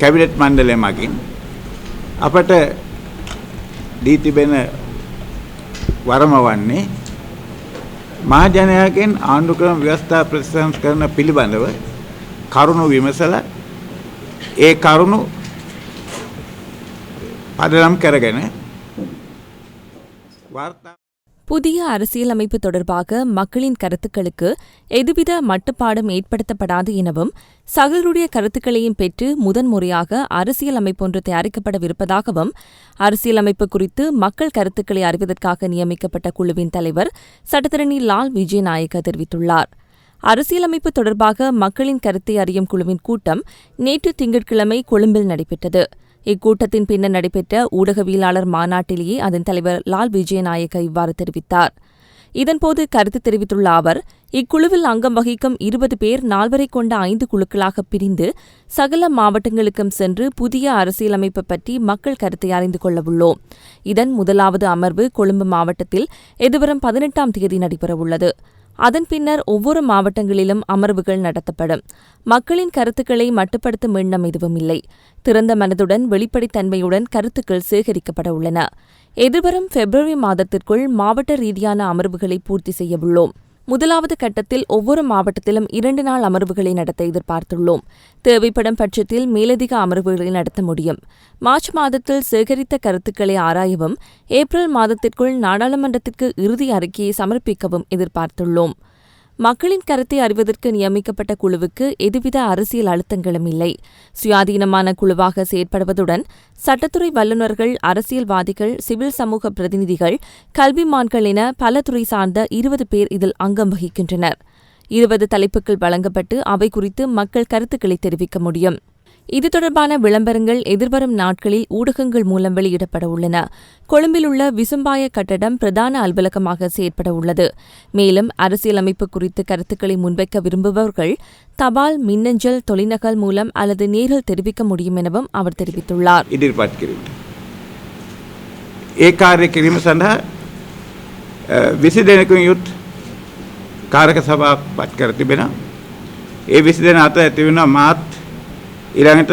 Cabinet මණ්ඩලය මගින් අපට දී තිබෙන වරම වන්නේ මහජනයාගෙන් ආණ්ඩුක්‍රම ව්‍යවස්ථා ප්‍රතිසංස්කරණ පිළිබඳව කරුණු විමසලා ඒ කරුණු පදනම් කරගෙන වාර්තා புதிய அரசியலமைப்பு தொடர்பாக மக்களின் கருத்துக்களுக்கு எதுவித மட்டுப்பாடும் ஏற்படுத்தப்படாது எனவும் சகலருடைய கருத்துக்களையும் பெற்று முதன்முறையாக அரசியலமைப்பொன்று தயாரிக்கப்படவிருப்பதாகவும் அரசியலமைப்பு குறித்து மக்கள் கருத்துக்களை அறிவதற்காக நியமிக்கப்பட்ட குழுவின் தலைவர் சட்டத்தரணி லால் விஜயநாயக்க தெரிவித்துள்ளார். அரசியலமைப்பு தொடர்பாக மக்களின் கருத்தை அறியும் குழுவின் கூட்டம் நேற்று திங்கட்கிழமை கொழும்பில் நடைபெற்றது. இக்கூட்டத்தின் பின்னர் நடைபெற்ற ஊடகவியலாளர் மாநாட்டிலேயே அதன் தலைவர் லால் விஜயநாயக்க இவ்வாறு தெரிவித்தார். இதன்போது கருத்து தெரிவித்துள்ள அவர், இக்குழுவில் அங்கம் வகிக்கும் 20 பேர் 4 கொண்ட 5 குழுக்களாக பிரிந்து சகல மாவட்டங்களுக்கும் சென்று புதிய அரசியலமைப்பு பற்றி மக்கள் கருத்தை அறிந்து கொள்ளவுள்ளோம். இதன் முதலாவது அமர்வு கொழும்பு மாவட்டத்தில் எதிர்வரும் 18ஆம் தேதி நடைபெறவுள்ளது. அதன் பின்னர் ஒவ்வொரு மாவட்டங்களிலும் அமர்வுகள் நடத்தப்படும். மக்களின் கருத்துக்களை மட்டுப்படுத்தும் எண்ணம் எதுவும் இல்லை. திறந்த மனதுடன் வெளிப்படைத்தன்மையுடன் கருத்துக்கள் சேகரிக்கப்பட உள்ளன. எதிர்வரும் பிப்ரவரி மாதத்திற்குள் மாவட்ட ரீதியான அமர்வுகளை பூர்த்தி செய்யவுள்ளோம். முதலாவது கட்டத்தில் ஒவ்வொரு மாவட்டத்திலும் 2 நாள் அமர்வுகளை நடத்த எதிர்பார்த்துள்ளோம். தேவைப்படும் பட்சத்தில் மேலதிக அமர்வுகளை நடத்த முடியும். மார்ச் மாதத்தில் சேகரித்த கருத்துக்களை ஆராயவும் ஏப்ரல் மாதத்திற்குள் நாடாளுமன்றத்திற்கு இறுதி அறிக்கையை சமர்ப்பிக்கவும் எதிர்பார்த்துள்ளோம். மக்களின் கருத்தை அறிவதற்கு நியமிக்கப்பட்ட குழுவுக்கு எதுவித அரசியல் அழுத்தங்களும் இல்லை. சுயாதீனமான குழுவாக செயற்படுவதுடன் சட்டத்துறை வல்லுநர்கள், அரசியல்வாதிகள், சிவில் சமூக பிரதிநிதிகள், கல்விமான்கள் என பல துறை சார்ந்த 20 பேர் இதில் அங்கம் வகிக்கின்றனர். 20 தலைப்புகள் வழங்கப்பட்டு அவை குறித்து மக்கள் கருத்துக்களை தெரிவிக்க முடியும். இது தொடர்பான விளம்பரங்கள் எதிர்வரும் நாட்களில் ஊடகங்கள் மூலம் வெளியிடப்பட உள்ளன. கொழும்பில் உள்ள விசும்பாய கட்டடம் பிரதான அலுவலகமாக செயற்பட உள்ளது. மேலும் அரசியலமைப்பு குறித்து கருத்துக்களை முன்வைக்க விரும்புபவர்கள் தபால், மின்னஞ்சல், தொலைநகல் மூலம் அல்லது நேரில் தெரிவிக்க முடியும் எனவும் அவர் தெரிவித்துள்ளார். ඒ කාර්ය කිරීම සඳහා 20 දෙනෙකුන් යුත් කාරක සභාවක් පත් කර තිබෙනවා. ඒ 20 දෙනා අතර ඇති වෙනවා මාත් ඊළඟට